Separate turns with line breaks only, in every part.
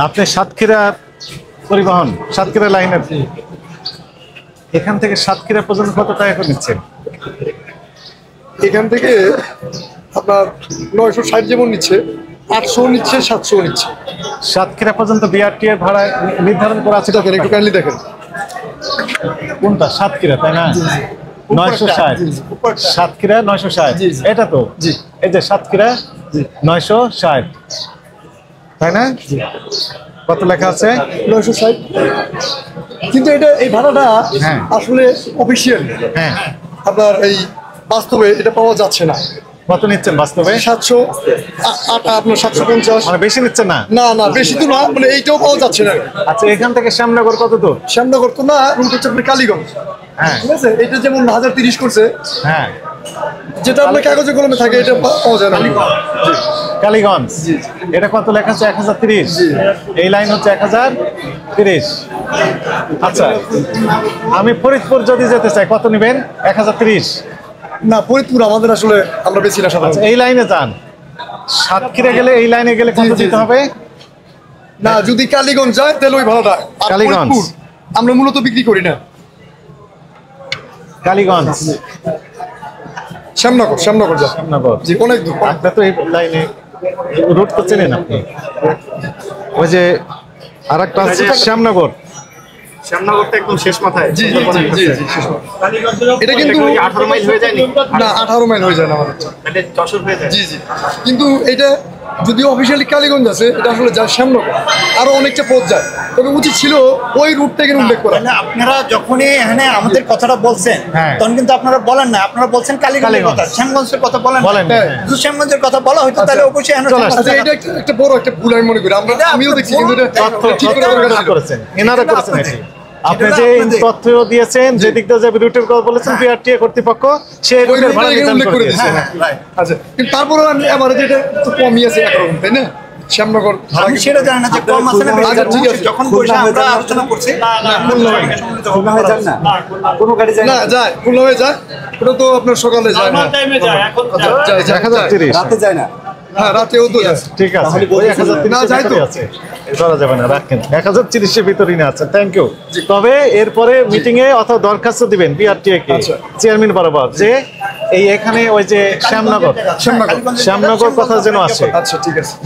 আপনি সাতক্ষীরা পরিবহন, সাতক্ষীরা লাইনের, এখান থেকে সাতক্ষীরা পর্যন্ত কত টাকা করে নিচ্ছেন?
এখান থেকে আপনার 960 যেমন নিচ্ছে, 800 নিচ্ছে, 700 নিচ্ছে।
সাতক্ষীরা পর্যন্ত বিআরটি এর ভাড়া নির্ধারণ করা আছে।
দেখেন, একটু কাইন্ডলি দেখেন
কোনটা? সাতক্ষীরা, তাই না? 960, সাতক্ষীরা 960, এটা তো এই যে সাতক্ষীরা 960, তাই না? কত লেখা আছে?
960। কিন্তু এটা এই ভাড়াটা আসলে অফিসিয়াল,
হ্যাঁ,
আপনার এই বাস্তবে এটা পাওয়া যাচ্ছে না।
কত নিচ্ছেন বাস্তবে?
700, আপনার 750।
মানে বেশি নিচ্ছেন না?
না না, বেশি তো না, মানে এইটাও পাওয়া যাচ্ছে না।
আচ্ছা, এখান থেকে শ্যামনগর কত দূর?
শ্যামনগর তো না, রুট হচ্ছে আপনার কালীগঞ্জ।
হ্যাঁ,
ঠিক আছে, এটা যেমন 1030 করছে,
হ্যাঁ,
যেটা আপনার কাগজে কলমে থাকে এটা পাওয়া যায় না।
কালীগঞ্জ, এটা কত লেখা আছে? 1030। এই লাইন হচ্ছে 1030। আচ্ছা, আমি ফরিদপুর যদি যেতে চাই কত নেবেন? 1030।
না, ফরিদপুর আমাদের আসলে আমরা বেশি না সাধারণত।
এই লাইনে যান, সাতক্ষীরা গেলে এই লাইনে গেলে কত দিতে হবে?
না, যদি কালীগঞ্জ যায় তাহলে ওই ভাড়াটা। আর
কালীগঞ্জ
ফরিদপুর আমরা মূলত বিক্রি করি না।
কালীগঞ্জ,
শ্যামনগর, শ্যামনগর যায়।
শ্যামনগর,
জি, অনেক দূর।
আপনার তো এই লাইনে রুট তো চেনেন আপনি। ওই যে আরেকটা আছে শ্যামনগর,
শ্যামনগরটা একদম শেষ মাথায়।
জি জি জি জি, এটা কিন্তু
18 মাইল হয়ে যায়নি?
না, 18 মাইল হয়ে যায় না আমাদের।
মানে যশোর হয়ে যায়।
জি জি, কিন্তু এটা যদিও অফিসিয়ালি কালীগঞ্জ আছে, এটা আসলে যায় শ্যামনগর, আরো অনেকটা পথ যায়। তবে উচিত ছিল ওই রুটটাকে উল্লেখ করা।
আপনারা যখনই এখানে আমাদের কথাটা বলছেন তখন কিন্তু আপনারা বলেন না, আপনারা বলছেন কালীগঞ্জের কথা, শ্যামগঞ্জের কথা বলেন। যদি শ্যামগঞ্জের কথা বলা হয়তো তাহলে অবশ্যই
এটা একটা বড় একটা ভুল আমি মনে করি। আমিও দেখছি, কিন্তু এটা ঠিক
করেছেন, এনারা করেছেন এটি। আপনি যে তথ্য দিয়েছেন, যে দিক দিয়ে যাবে রুটের কথা বলেছেন, বিআরটিএ কর্তৃপক্ষ সেই রুটের ভাড়া নির্ধারণ করে দিয়েছে।
আচ্ছা, কিন্তু তারপরে আমার যেটা তো কমই আছে একরকম, তাই না? শ্যামনগর
আমি সেটা জানি না যে কম আছে না বেশি আছে।
ঠিক আছে,
যখন বসে আমরা আলোচনা করছি
কোনো গাড়ি যায়
না, যায় খুলনা হয়ে যায়। ওটা তো আপনার সকালে যায় না,
টাইমে যায়, এখন
যায়
1030,
রাতে যায় না।
হ্যাঁ, রাতেও তো যায়।
ঠিক আছে, ওই 1030
না, যাই তো।
আছে, ধরা যাবে না, রাখেন 1030 এর ভিতরই না আছে। Thank you. তবে এরপরে মিটিং এ অথবা দরখাস্ত দিবেন বিআরটিএ কে, চেয়ারম্যান বরাবর, যে এই এখানে ওই যে শ্যামনগর কথা যেন আসে।
আচ্ছা, ঠিক আছে,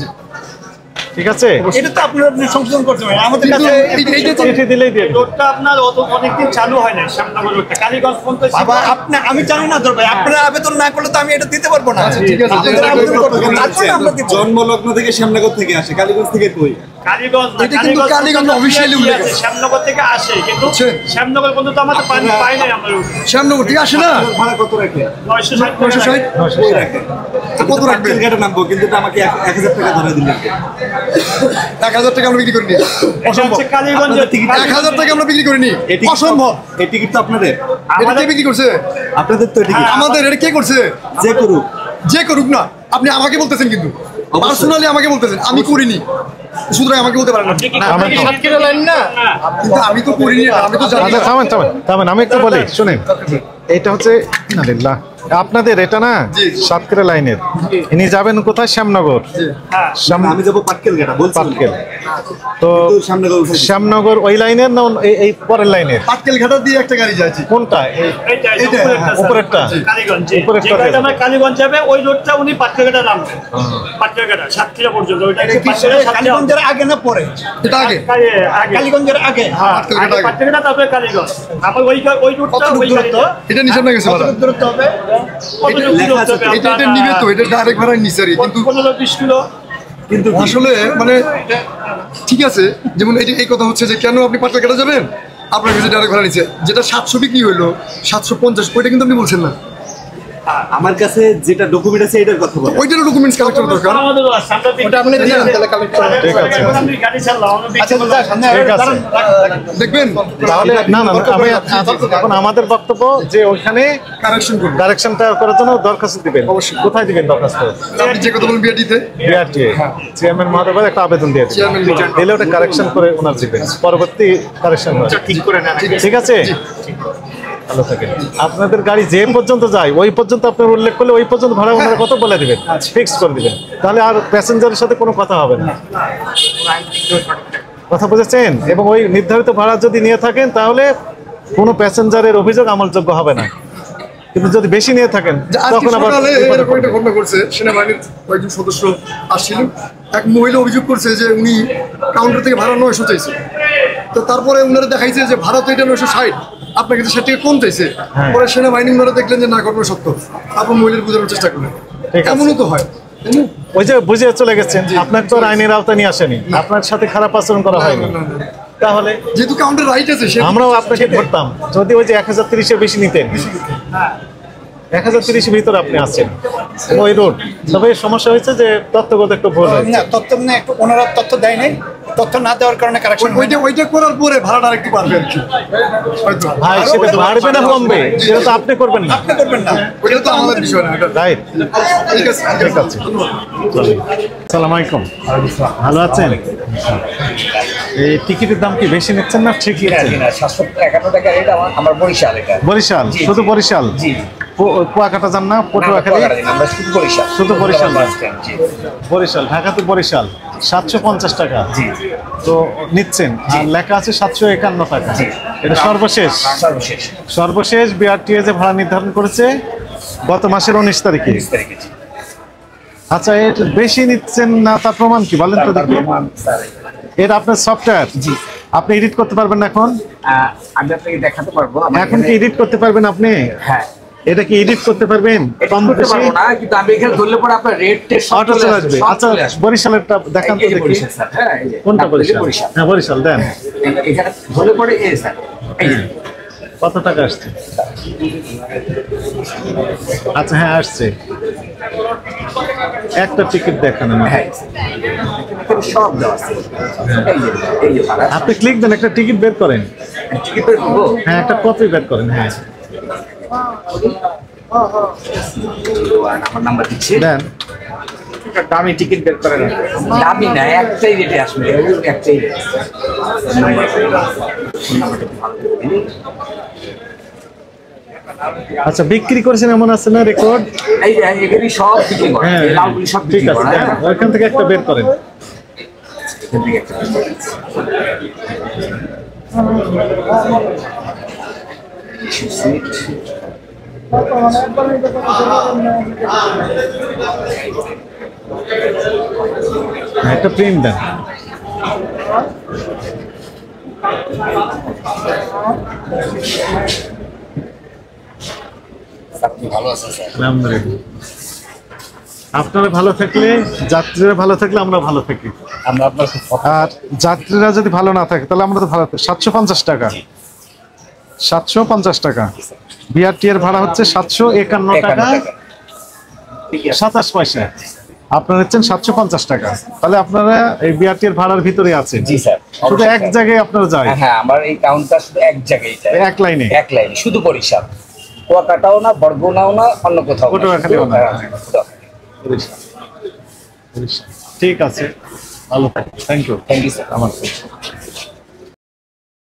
ঠিক আছে,
এটা তো আপনারা সংশোধন করতে পারেন। আমাদের কাছে
এইটা তো
চিঠি দিলেই দিয়ে
রোডটা আপনার অনেকদিন চালু হয় না, শ্যামনগর রোডটা কালীগঞ্জ পর্যন্ত।
বাবা, আমি জানি না তোর ভাই, আপনারা আবেদন না করলে তো আমি এটা দিতে পারবো না।
আচ্ছা, ঠিক আছে,
আপনারা আবেদন করতে হবে, তারপরে আমরা দিব।
জন্মলগ্ন থেকে শ্যামনগর থেকে আসে, কালীগঞ্জ থেকে কই?
কালীগঞ্জ না,
এটা কিন্তু কালীগঞ্জ অফিসিয়ালি উল্লেখ আছে।
শ্যামনগর থেকে আসে, কিন্তু শ্যামনগর পর্যন্ত আমাদের পাই নাই আমরা রুট।
শ্যামনগর ঠিক আসে না।
ভাড়া কত রাখে?
960
কই রাখে?
কত রাখবে?
গাড়ি নামবো, কিন্তু এটা আমাকে 1000 টাকা ধরে দিলেন।
1000 টাকা আমরা বিক্রি করিনি, অসম্ভব।
কালীগঞ্জের
1000 টাকা আমরা বিক্রি করিনি, অসম্ভব।
এই টিকিট তো আপনাদের?
এটা কে বিক্রি করছে?
আপনাদের তো টিকিট।
আমাদের। এটা কে করছে?
যে করুক।
যে করুক না, আপনি আমাকে বলতেছেন, কিন্তু পার্সোনালি আমাকে বলতেছেন, আমি করিনি, সুতরাং আমাকে বলতে পারেন না।
সাতক্ষীরা লাইন না,
কিন্তু আমি তো করিনি, আমি তো জানি না।
থামেন, আমি একটু বলি শুনেন। এটা হচ্ছে ইন্নালিল্লাহ, আপনাদের এটা না সাতক্ষীরা লাইনের। ইনি যাবেন কোথায়? শ্যামনগর।
আমি যাবো পাটকেল ঘাটা, বলছি
পাটকেল। তো শ্যামনগর ওই লাইনের না এই পরের লাইনের?
পাটকেল ঘাটা দিয়ে একটা গাড়ি যাচ্ছে।
কোনটা? উপরেরটা।
কালীগঞ্জ
উপরেরটা
যে গাড়িটা আমরা কালীগঞ্জ যাবে ওই রোডটা উনি পাটকেলঘাটা নামবে। পাটকেলঘাটা সাতক্ষীরা পর্যন্ত, ওইটা
কালীগঞ্জের আগে না পরে?
এটা আগে,
কালীগঞ্জের আগে।
পাটকেলঘাটা, তারপরে কালীগঞ্জ। আবার ওই রোডটা ওই গাড়িটা
এটা নিচে না গেছে ভাড়া।
দূরত্ব হবে
এটা নিবে তো, এটা ডাইরেক্ট ভাড়া নিছে আর কি। কিন্তু
15-20 কিলো।
কিন্তু আসলে মানে ঠিক আছে, যেমন এই কথা হচ্ছে যে কেন আপনি পাটকেল ঘাটা যাবেন, আপনার কাছে ডাইরেক্ট ভাড়া নিচ্ছে। যেটা 700 বিক্রি হইলো 750, ওইটা কিন্তু আপনি বলছেন না।
আমার কাছে যেটা ডকুমেন্ট আছে এটার কথা বল।
ওইটারও ডকুমেন্টস কালেক্ট করা দরকার।
আমাদেরও আছে, আমরা
ওটা আপনি দিয়ে তাহলে কালেক্ট করেন।
ঠিক আছে,
এখন আমি গাড়ি চালাম, আমরা
আচ্ছা, সামনে
ঠিক আছে।
দেখবেন
তাহলে না, আমি এখন আমাদের বক্তব্য যে ওইখানে কারেকশনটা করার জন্য দরখাস্ত দিবেন। কোথায় দিবেন দরখাস্ত?
আপনি যে কথা বলেন বিআরটিতে,
বিআরটিএ চেয়ারম্যান মহোদয় একটা আবেদন দিয়ে দিবেন, দিলে ওটা কারেকশন করে ওনার দিবেন, পরবর্তী কারেকশন হয়।
ঠিক করে নেন।
ঠিক আছে। ভালো থাকেন। আপনাদের গাড়ি যে পর্যন্ত যায় ওই পর্যন্ত আপনার উল্লেখ করলে ওই পর্যন্ত ভাড়া ওনারা কত বলে দিবেন, ফিক্স করে দিবেন, তাহলে আর প্যাসেঞ্জারের সাথে কোনো কথা হবে না। কথা বুঝেছেন? এবং ওই নির্ধারিত ভাড়া যদি নিয়ে থাকেন তাহলে কোনো প্যাসেঞ্জারের অভিযোগ আমলযোগ্য হবে না। কিন্তু যদি বেশি নিয়ে থাকেন
যে আজকে
তখন আবার
সকালে এরকম একটা ঘটনা ঘটছে, সেনাবাহিনীর কয়েকজন সদস্য আসছিলেন, এক মহিলা অভিযোগ করছে যে উনি কাউন্টার থেকে ভাড়া 900 চাইছে। তো তারপরে উনারা দেখাইছে যে ভাড়া তো এটা 960, আপনার কাছে 60 টাকা কম চাইছে। পরে সেনাবাহিনী উনারা দেখলেন যে না, ঘটনা সত্য, তারপর মহিলার বোঝানোর চেষ্টা করলেন।
ঠিক আছে।
এমনও তো হয়, তাই না?
ওই যে বুঝে চলে গেছেন, আপনার তো আর আইনের আওতা নিয়ে আসেনি, আপনার সাথে খারাপ আচরণ করা হয়নি,
না, না, না।
তাহলে
যেহেতু কাউন্টার রাইট আছে, সে
আমরাও আপনাকে ধরতাম যদি ওই যে 1030-এর বেশি নিতেন। 1030-এর ভিতরে আপনি আছেন ওই রোড। তবে সমস্যা হয়েছে যে তথ্যগত একটু ভুল হয়েছে।
না, তথ্য মানে একটু ওনারা তথ্য দেয় নাই, তথ্য না দেওয়ার কারণে কারেকশন
ওইটা করার পরে ভাড়াটা আরেকটু বাড়বে আর কি, হয়তো।
ভাই সেটা বাড়বে না কমবে সেটা তো আপনি করবেন না,
আপনি করবেন না।
ওইটা তো আমাদের বিষয় না, এটা
রাইট?
ঠিক আছে,
ঠিক আছে, আসসালামু আলাইকুম, ভালো আছেন? এই টিকিটের দাম কি বেশি নিচ্ছেন না ঠিকই আছে?
751 টাকা রেট আমার বরিশাল এটা।
বরিশাল, শুধু বরিশাল?
জি।
কুয়াকাটা যান না? পটুয়াখালী?
আমরা শুধু বরিশাল।
শুধু বরিশাল?
জি।
বরিশাল, ঢাকা তো বরিশাল 750 টাকা
জি।
তো নিচ্ছেন, আর লেখা আছে 751 টাকা।
জি।
এটা সর্বশেষ
সর্বশেষ
সর্বশেষ বিআরটিএ যে ভাড়া নির্ধারণ করেছে গত মাসের 19 তারিখে।
20 তারিখে। জি।
আচ্ছা, এর বেশি নিচ্ছেন না তার প্রমাণ কি বলেন তো দেখি? এটা আপনার সফটওয়্যার,
জি।
আপনি এডিট করতে পারবেন না এখন?
আমি আপনাকে দেখাতে পারবো।
এখন কি এডিট করতে পারবেন আপনি?
হ্যাঁ।
এটা কি এডিট করতে পারবেন? কম
করতে
বেশি
পারবো না, কিন্তু আমি এখানে ধরলে পরে আপনার রেট
অটো চলে আসবে। আচ্ছা, বরিশালেরটা দেখান তো দেখি।
বরিশাল স্যার। হ্যাঁ, এই যে
কোনটা বরিশাল?
বরিশাল।
হ্যাঁ বরিশাল দেন।
এখানে ধরলে পরে এই স্যার, এই যে।
কত টাকা আসছে? আচ্ছা হ্যাঁ আসছে। একটা টিকিট দেখান আমার।
হ্যাঁ, এখানে সব দেওয়া আছে। এই যে ভাড়া।
আপনি ক্লিক দেন, একটা টিকিট বের করেন।
টিকিট বের করবো?
হ্যাঁ একটা কপি বের করেন। হ্যাঁ
আমার নাম্বার দিচ্ছি।
দেন।
দামি টিকিট বের করেন। দামি না, একটাই রেটে আসবে, একটাই রেট।
আচ্ছা, বিক্রি করেছেন এমন আছে না রেকর্ড?
এই যে এখানে সব বিক্রি করে,
হ্যাঁ
এই লাউগুলি সব
ঠিক
বিক্রি
আছে,
করে।
দেন। ওইখান থেকে একটা বের করেন।
এখান থেকে একটা বিক্রি করে।
হ্যাঁ, একটা প্রিন্ট দেন।
আপনি ভালো আছেন স্যার?
আলহামদুলিল্লাহ। আপনারা ভালো থাকলে, যাত্রীরা ভালো থাকলে আমরা ভালো থাকি।
আমরা আপনার
আর যাত্রীরা যদি ভালো না থাকে তাহলে আমরা তো ভালো থাকি। 750 টাকা, 750 টাকা। বিআরটি এর ভাড়া হচ্ছে 751 টাকা 27 পয়সা। আপনারা হচ্ছেন 750 টাকা। তাহলে আপনারা এই বিআরটি এর ভাড়ার ভিতরে আছেন।
জি স্যার।
শুধু এক জায়গায় আপনারা যায়,
হ্যাঁ, আমার এই কাউন্টার শুধু এক জায়গায়,
এক লাইনে।
এক লাইনে, শুধু বরিশাল। কুয়াকাটাও না, বরগুনাও না, অন্য কোথাও না।
পটুয়াখালীও না।
শুধু-
ঠিক আছে, ভালো থাকবেন। Thank you.
Thank you sir.
আমার